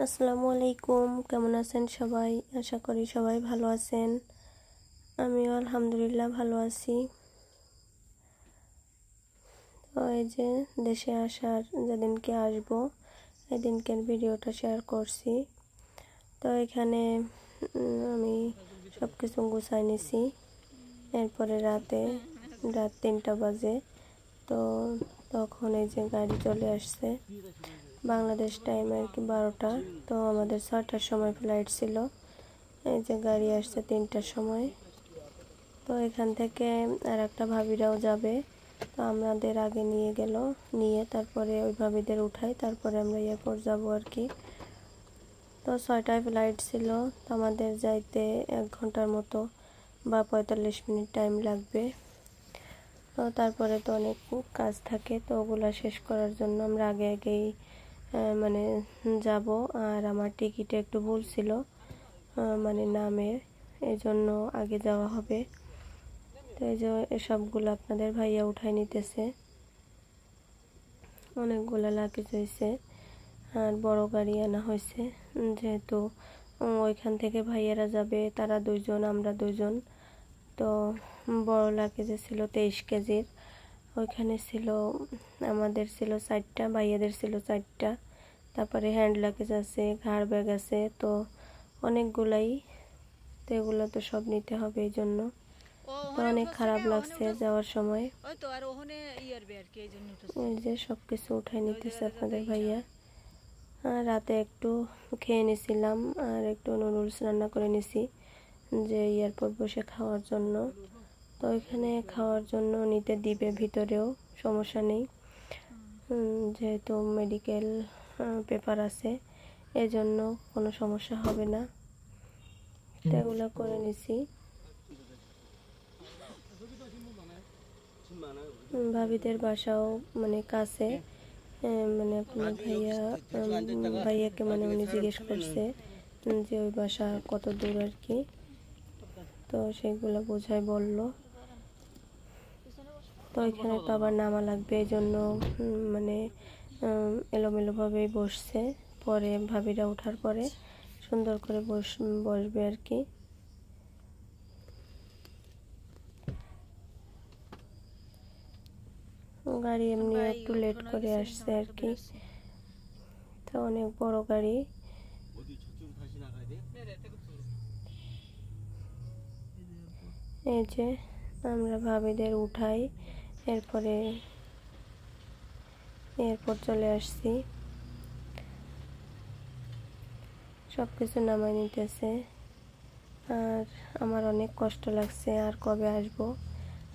আসসালামু আলাইকুম, কেমন আছেন সবাই? আশা করি সবাই ভালো আছেন। আমিও আলহামদুলিল্লাহ ভালো আছি। তো এই যে দেশে আসার যেদিনকে আসবো এদিনকের ভিডিওটা শেয়ার করছি। তো এখানে আমি সব কিছু গুছাই নিছি। এরপরে রাত 3টা বাজে। তো তখন এই যে গাড়ি চলে আসছে, বাংলাদেশ টাইম আর কি 12টা। তো আমাদের 6টার সময় ফ্লাইট ছিল। এই যে গাড়ি আসছে 3টার সময়। তো এখান থেকে আর একটা ভাবিরাও যাবে, তো আমাদের আগে নিয়ে তারপরে ওই ভাবিদের উঠাই, তারপরে আমরা এয়ারপোর্ট যাব আর কি। তো 6টায় ফ্লাইট ছিল, তো আমাদের যাইতে 1 ঘন্টার মতো বা 45 মিনিট টাইম লাগবে। তো তারপরে তো অনেক কাজ থাকে, তো ওগুলা শেষ করার জন্য আমরা আগেই মানে যাব। আর আমার টিকিটে একটু ভুল ছিল মানে নামের, এই জন্য আগে যাওয়া হবে। তো এই যে এসবগুলো আপনাদের ভাইয়া উঠাই নিতেছে। অনেকগুলো লাগেজ হয়েছে আর বড় গাড়ি আনা হয়েছে, যেহেতু ওইখান থেকে ভাইয়ারা যাবে, তারা 2জন আমরা 2জন। তো বড় লাগেজে ছিল 23 কেজির। ওইখানে ছিল আমাদের ছিল 4টা, ভাইয়াদের ছিল 4টা। তারপরে হ্যান্ড লাগেজ আছে, ঘাড় ব্যাগ আছে, তো অনেকগুলাই। তো এগুলো তো সব নিতে হবে, এই জন্য তো অনেক খারাপ লাগছে যাওয়ার সময়। এই যে সবকিছু উঠাই নিতেছে আপনাদের ভাইয়া। আর রাতে একটু খেয়ে নিছিলাম আর একটু নুডলস রান্না করে নিছি, যে এয়ারপোর্ট বসে খাওয়ার জন্য। তো এখানে খাওয়ার জন্য নিতে দিবে ভিতরেও, সমস্যা নেই, যেহেতু মেডিকেল পেপার আছে, এজন্য কোনো সমস্যা হবে না। তো এগুলো করে নিছি। ভাবিদের বাসাও মানে কাছে, মানে আপনার ভাইয়াকে মানে উনি জিজ্ঞেস করছে যে ওই বাসা কত দূর আর কি। তো সেগুলো বোঝাই বললো। তো এখানে তো আবার নামা লাগবে, এই জন্য মানে এলোমেলোভাবেই বসছে। পরে ভাবিরা ওঠার পরে সুন্দর করে বসবে আর কি। গাড়ি এমনি একটু লেট করে আসছে আর কি, তো অনেক বড় গাড়ি। এই যে আমরা ভাবিদের উঠাই, এরপরে এয়ারপোর্ট চলে আসছি। সব কিছু নামাই নিতেছে আর আমার অনেক কষ্ট লাগছে। আর কবে আসবো?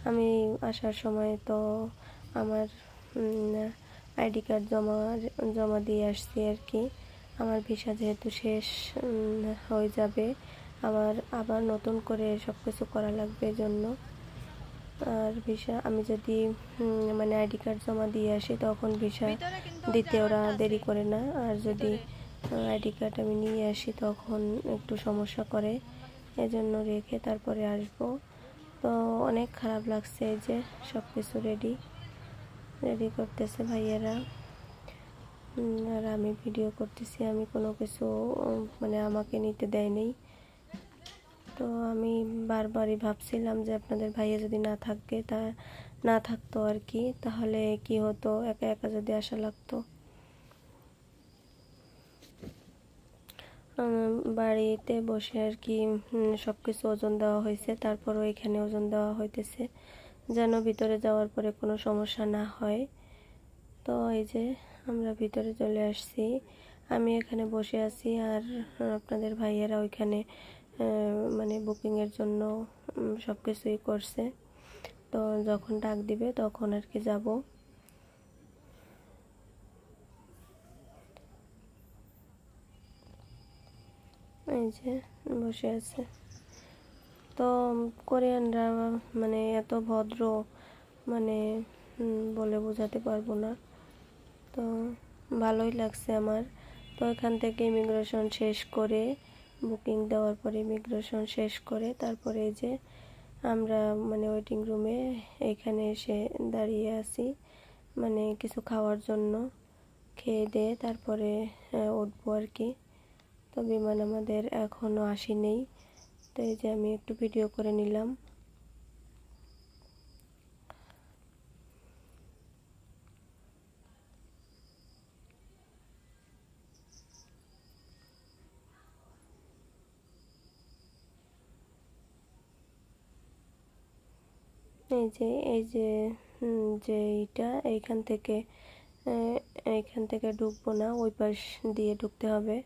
আমি আসার সময় তো আমার আইডি কার্ড জমা দিয়ে আসছি আর কি। আমার ভিসা যেহেতু শেষ হয়ে যাবে, আবার নতুন করে সব কিছু করা লাগবে, জন্য। আর ভিসা আমি যদি মানে আইডি কার্ড জমা দিয়ে আসি, তখন ভিসা দিতে ওরা দেরি করে না। আর যদি আইডি কার্ড আমি নিয়ে আসি, তখন একটু সমস্যা করে, এজন্য রেখে তারপরে আসবো। তো অনেক খারাপ লাগছে। এই যে সব কিছু রেডি করতেছে ভাইয়েরা, আর আমি ভিডিও করতেছি। আমি কোনো কিছু মানে আমাকে নিতে দেয়নি। তো আমি বারবারই ভাবছিলাম যে আপনাদের ভাইয়া যদি না থাকতো আর কি, তাহলে কি হতো, একা একা যদি আসা লাগতো। বাড়িতে বসে আর কি সবকিছু ওজন দেওয়া হয়েছে, তারপরও এখানে ওজন দেওয়া হইতেছে, যেন ভিতরে যাওয়ার পরে কোনো সমস্যা না হয়। তো এই যে আমরা ভিতরে চলে আসছি, আমি এখানে বসে আছি আর আপনাদের ভাইয়েরা ওইখানে মানে বুকিংয়ের জন্য সব কিছুই করছে। তো যখন ডাক দিবে তখন আর কি যাব। এই যে বসে আছে। তো কোরিয়ানরা মানে এত ভদ্র, মানে বলে বোঝাতে পারবো না। তো ভালোই লাগছে আমার। তো এখান থেকে ইমিগ্রেশন শেষ করে, বুকিং দেওয়ার পরে ইমিগ্রেশন শেষ করে, তারপরে এই যে আমরা মানে ওয়েটিং রুমে এখানে এসে দাঁড়িয়ে আছি, মানে কিছু খাওয়ার জন্য। খেয়ে দিয়ে তারপরে উঠবো আর কি। তো বিমান আমাদের এখনো আসেনি। তো এই যে আমি একটু ভিডিও করে নিলাম। যে এইটা এইখান থেকে ঢুকবো না, ওই পাশ দিয়ে ঢুকতে হবে।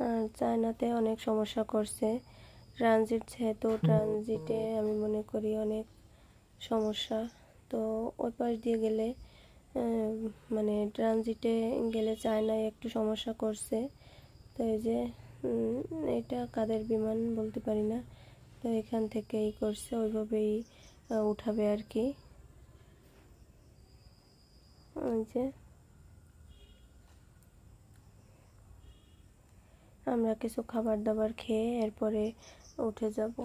আর চায়নাতে অনেক সমস্যা করছে ট্রানজিট, যেহেতু ট্রানজিটে আমি মনে করি অনেক সমস্যা। তো ওই পাশ দিয়ে গেলে মানে ট্রানজিটে গেলে চায়নায় একটু সমস্যা করছে। তো এই যে এটা কাদের বিমান বলতে পারি না। তো এখান থেকেই করছে, ওইভাবেই উঠাবে আর কি। ওই যে আমরা কিছু খাবার দাবার খেয়ে এরপরে উঠে যাব।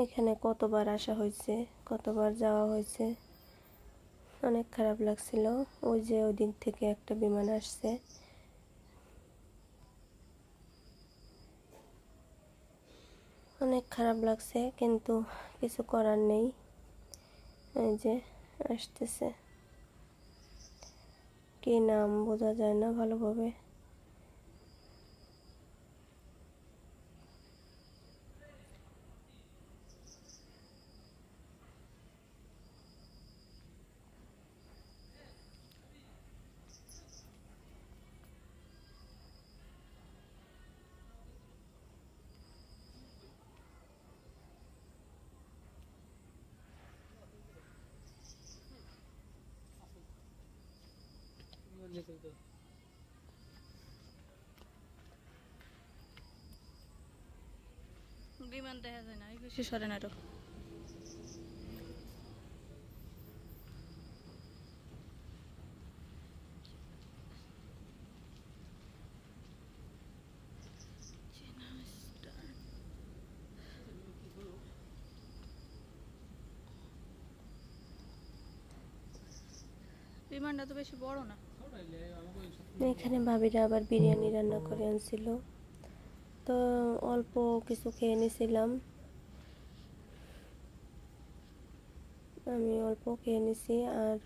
এখানে কতবার আসা হয়েছে, কতবার যাওয়া হয়েছে, অনেক খারাপ লাগছিল। ওই যে ওই দিক থেকে একটা বিমান আসছে, অনেক খারাপ লাগছে, কিন্তু কিছু করার নেই। এই যে আসতেছে, কি নাম বোঝা যায় না ভালোভাবে। বিমান দেখা যায় না, এই বেশি সরে না। আরো বিমানটা তো বেশি বড় না। এখানে ভাবিরা আবার বিরিয়ানি রান্না করে আনছিল, তো অল্প কিছু খেয়ে নিয়েছিলাম। আমি অল্প খেয়ে নিছি, আর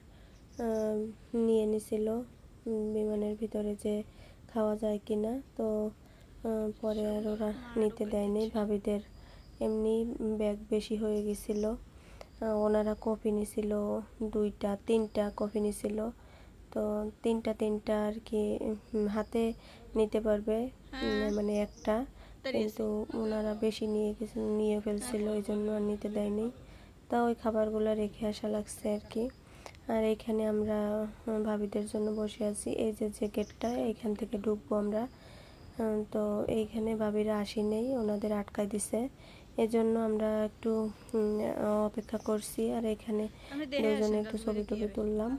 নিয়ে নিছিল বিমানের ভিতরে যে খাওয়া যায় কিনা। তো পরে আর ওরা নিতে দেয়নি। ভাবিদের এমনি ব্যাগ বেশি হয়ে গেছিল। ওনারা কফি নিছিল, 2-3টা কফি নিছিল। তো তিনটা আর কি হাতে নিতে পারবে, মানে একটা, কিন্তু ওনারা বেশি নিয়ে ফেলছিল, এই জন্য আর নিতে দেয়নি। তা ওই খাবারগুলো রেখে আসা লাগছে আর কি। আর এখানে আমরা ভাবিদের জন্য বসে আছি। এই যে গেটটা, এইখান থেকে ঢুকবো আমরা। তো এইখানে ভাবিরা আসি নেই, ওনাদের আটকাই দিছে, এজন্য আমরা একটু অপেক্ষা করছি। আর এখানে দুজনে একটু ছবি টবি তুললাম,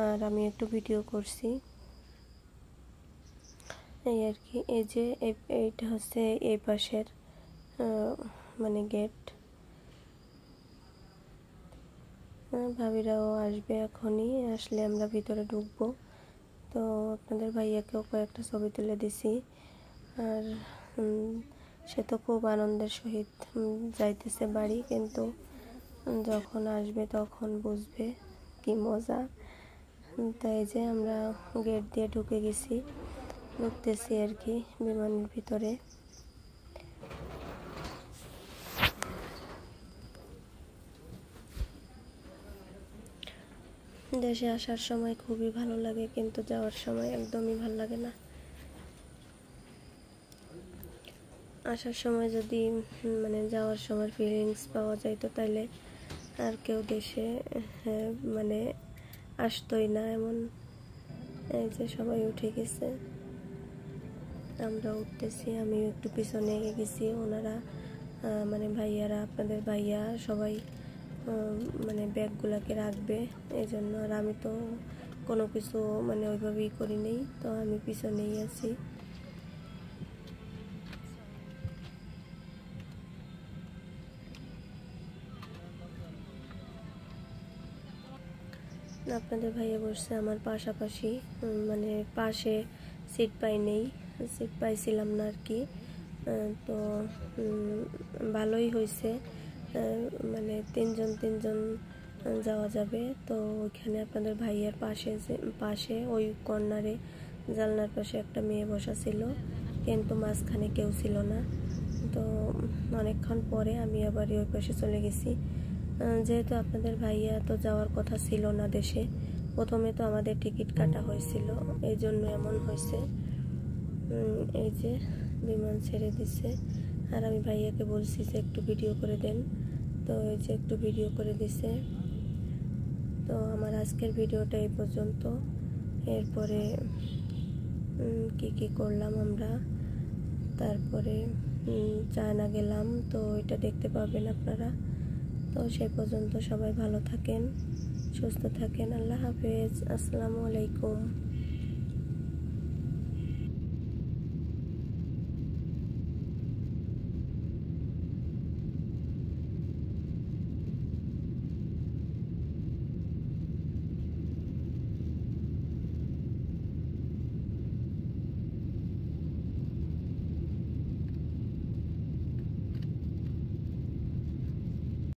আর আমি একটু ভিডিও করছি, এই আর কি। এই যে এইটা হচ্ছে এই পাশের মানে গেট। ভাবিরাও আসবে এখনই, আসলে আমরা ভিতরে ঢুকবো। তো আপনাদের ভাইয়াকেও কয়েকটা ছবি তুলে দিছি। আর সে তো খুব আনন্দের সহিত যাইতেছে বাড়ি, কিন্তু যখন আসবে তখন বুঝবে কি মজা। তাই যে আমরা গেট দিয়ে ঢুকতেছি আর কি বিমানের ভিতরে। দেশে আসার সময় খুবই ভালো লাগে, কিন্তু যাওয়ার সময় একদমই ভালো লাগে না। আসার সময় যদি মানে যাওয়ার সময় ফিলিংস পাওয়া যাইতো, তাইলে আর কেউ দেশে মানে আসতোই না এমন। এই যে সবাই উঠে গেছে, আমরা উঠতেছি, আমি একটু পিছনে গেছি, ওনারা মানে ভাইয়ারা, আপনাদের ভাইয়া সবাই মানে ব্যাগগুলোকে রাখবে এই জন্য। আর আমি তো কোনো কিছু মানে ওইভাবেই করি নেই, তো আমি পিছনেই আছি। আপনাদের ভাইয়া বসছে আমার পাশাপাশি, মানে পাশে সিট পাই নেই, সিট পাইছিলাম না আর কি। তো ভালোই হয়েছে, মানে তিনজন যাওয়া যাবে। তো ওইখানে আপনাদের ভাইয়ার পাশে ওই কর্নারে জানলার পাশে একটা মেয়ে বসা ছিল, কিন্তু মাঝখানে কেউ ছিল না। তো অনেকক্ষণ পরে আমি আবার ওই পাশে চলে গেছি। যেহেতু আপনাদের ভাইয়া তো যাওয়ার কথা ছিল না দেশে, প্রথমে তো আমাদের টিকিট কাটা হয়েছিল, এই জন্য এমন হয়েছে। এই যে বিমান ছেড়ে দিছে, আর আমি ভাইয়াকে বলছি যে একটু ভিডিও করে দেন, তো এই যে একটু ভিডিও করে দিছে। তো আমার আজকের ভিডিওটা এই পর্যন্ত। এরপরে কি করলাম আমরা, তারপরে চায়না গেলাম, তো এটা দেখতে পাবেন আপনারা। তো সেই পর্যন্ত সবাই ভালো থাকেন, সুস্থ থাকেন। আল্লাহ হাফেজ, আসসালামু আলাইকুম।